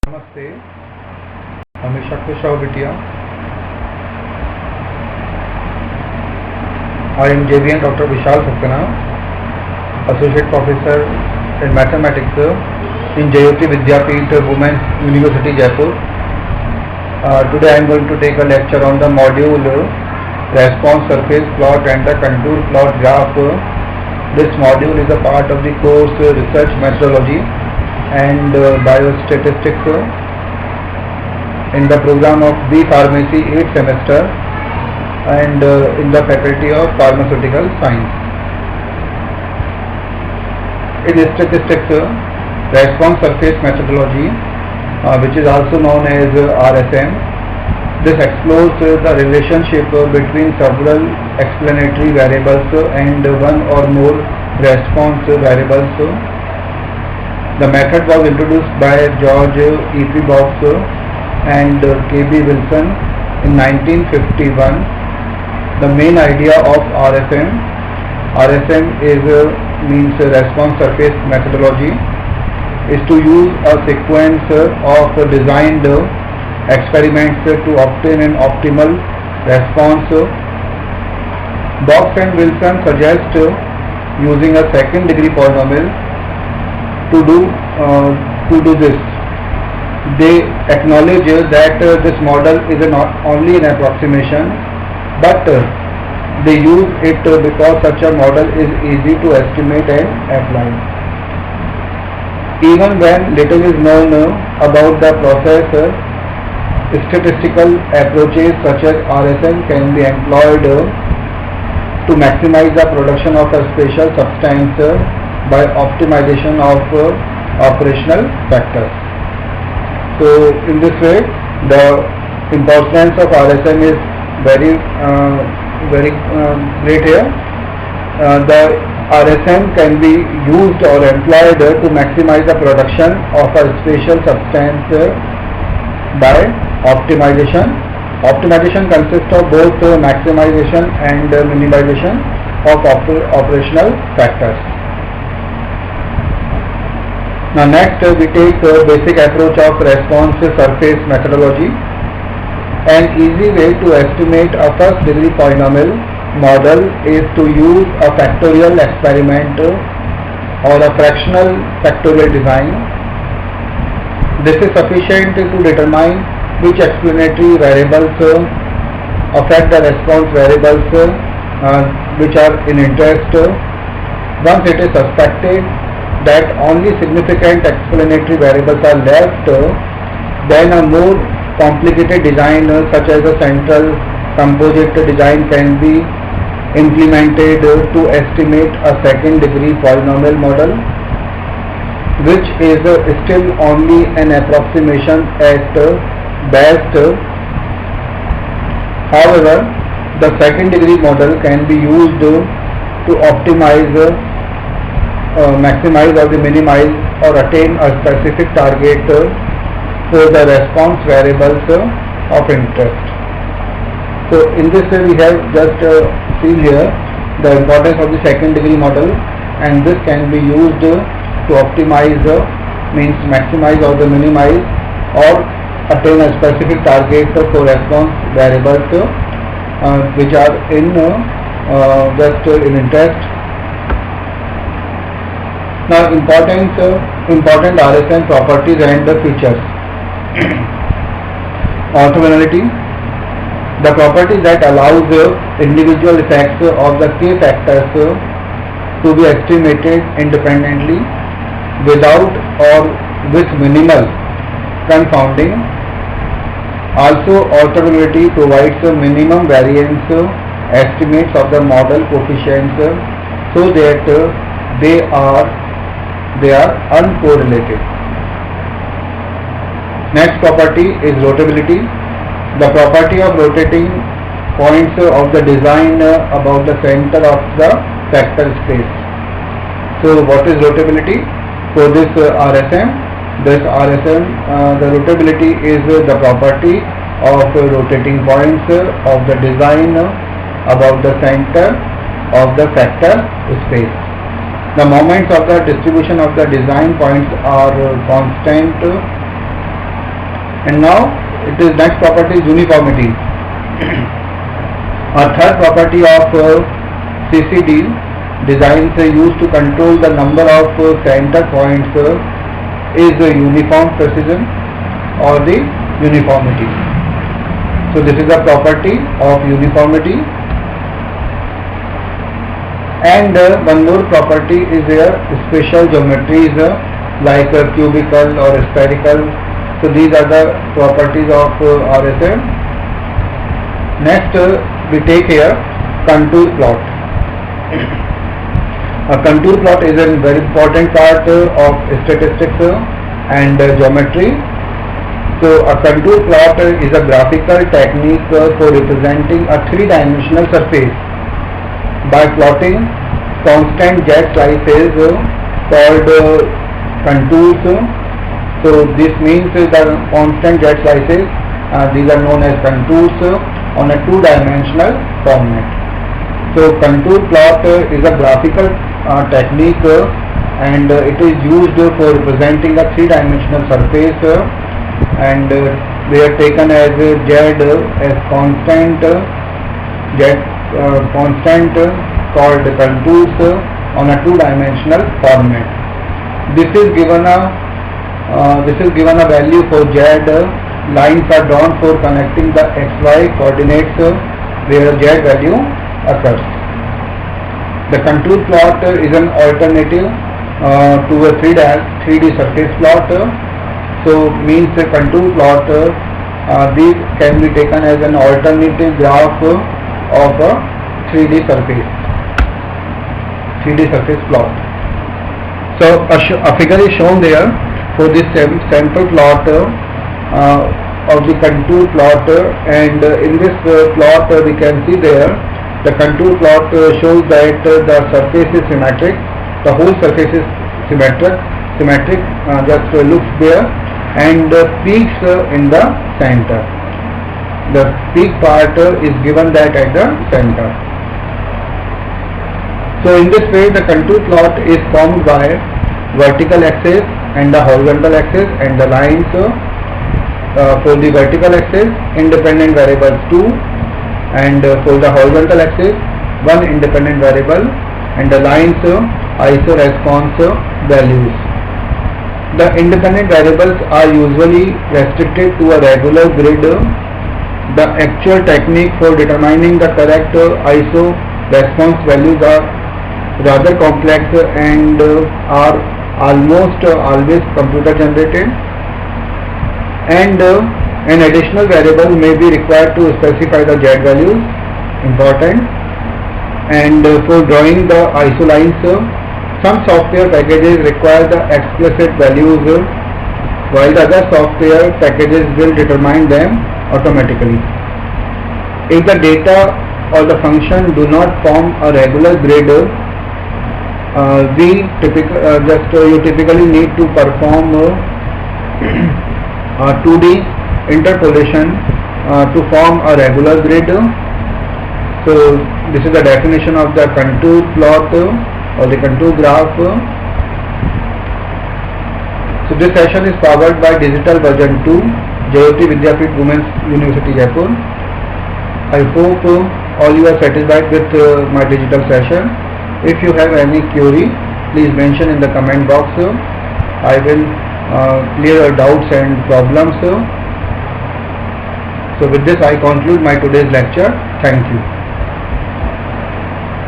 Namaste, Hamisha Kushaw Bitia. I am JVN Dr. Vishal Saxena, Associate Professor in Mathematics in Jayoti Vidyapeeth Women's University, Jaipur. Today I am going to take a lecture on the module Response Surface Plot and the Contour Plot Graph. This module is a part of the course Research Methodology and Biostatistics in the program of B Pharmacy 8th semester and in the Faculty of Pharmaceutical Science. In statistics, Response Surface Methodology, which is also known as RSM, this explores the relationship between several explanatory variables and one or more response variables. The method was introduced by George E.P. Box and K.B. Wilson in 1951. The main idea of RSM means Response Surface Methodology, is to use a sequence of designed experiments to obtain an optimal response. Box and Wilson suggest using a second degree polynomial to do this. They acknowledge that this model is not only an approximation, but they use it because such a model is easy to estimate and apply. Even when little is known about the process, statistical approaches such as RSM can be employed to maximize the production of a special substance by optimization of operational factors. So in this way, the importance of RSM is very great here. The RSM can be used or employed to maximize the production of a special substance by optimization. Optimization consists of both maximization and minimization of operational factors. Now next we take a basic approach of response surface methodology. An easy way to estimate a first degree polynomial model is to use a factorial experiment or a fractional factorial design. This is sufficient to determine which explanatory variables affect the response variables which are in interest. Once it is suspected that only significant explanatory variables are left, then a more complicated design such as a central composite design can be implemented to estimate a second degree polynomial model, which is still only an approximation at best. However, the second degree model can be used to optimize, maximize or minimize or attain a specific target for the response variables of interest. So in this way we have just seen here the importance of the second degree model, and this can be used to optimize, means maximize or minimize or attain a specific target for response variables which are in just in interest. Now important RSM properties and the features. Orthogonality, the property that allows individual effects of the k factors to be estimated independently without or with minimal confounding. Also, orthogonality provides minimum variance estimates of the model coefficients so that they are uncorrelated. Next property is rotability. The property of rotating points of the design about the center of the factor space. So what is rotability? For this RSM, the rotability is the property of rotating points of the design about the center of the factor space. The moments of the distribution of the design points are constant And now it is next property is uniformity. A third property of CCD designs used to control the number of center points is the uniform precision or the uniformity. So this is a property of uniformity. And one more property is there, special geometries like cubical or spherical. So these are the properties of RSA. Next we take here contour plot. A contour plot is a very important part of statistics and geometry. So a contour plot is a graphical technique for representing a three-dimensional surface by plotting constant jet slices called contours. So this means the constant jet slices, these are known as contours on a two-dimensional format. So contour plot is a graphical technique and it is used for representing a three-dimensional surface, and they are taken as Z as constant called contours on a two-dimensional format. This is given a value for Z. Lines are drawn for connecting the XY coordinates where Z value occurs. The contour plot is an alternative to a 3D surface plot. So means the contour plot these can be taken as an alternative graph of a 3D surface plot. So a figure is shown there for this sample plot of the contour plot, and in this plot we can see there the contour plot shows that the surface is symmetric, the whole surface is symmetric, just looks there, and peaks in the center. The peak part is given that at the center. So in this way the contour plot is formed by vertical axis and the horizontal axis, and the lines for the vertical axis independent variables 2, and for the horizontal axis one independent variable, and the lines isoresponse values. The independent variables are usually restricted to a regular grid. The actual technique for determining the correct iso response values are rather complex and are almost always computer generated, and an additional variable may be required to specify the Z values, important. And for drawing the iso lines, some software packages require the explicit values, while the other software packages will determine them automatically. If the data or the function do not form a regular grid, you typically need to perform 2D interpolation to form a regular grid. So this is the definition of the contour plot or the contour graph. So this session is powered by Digital Version 2, Jayoti Vidyapeeth Women's University Jaipur. I hope all you are satisfied with my digital session. If you have any query, please mention in the comment box. I will clear your doubts and problems. So with this I conclude my today's lecture. Thank you.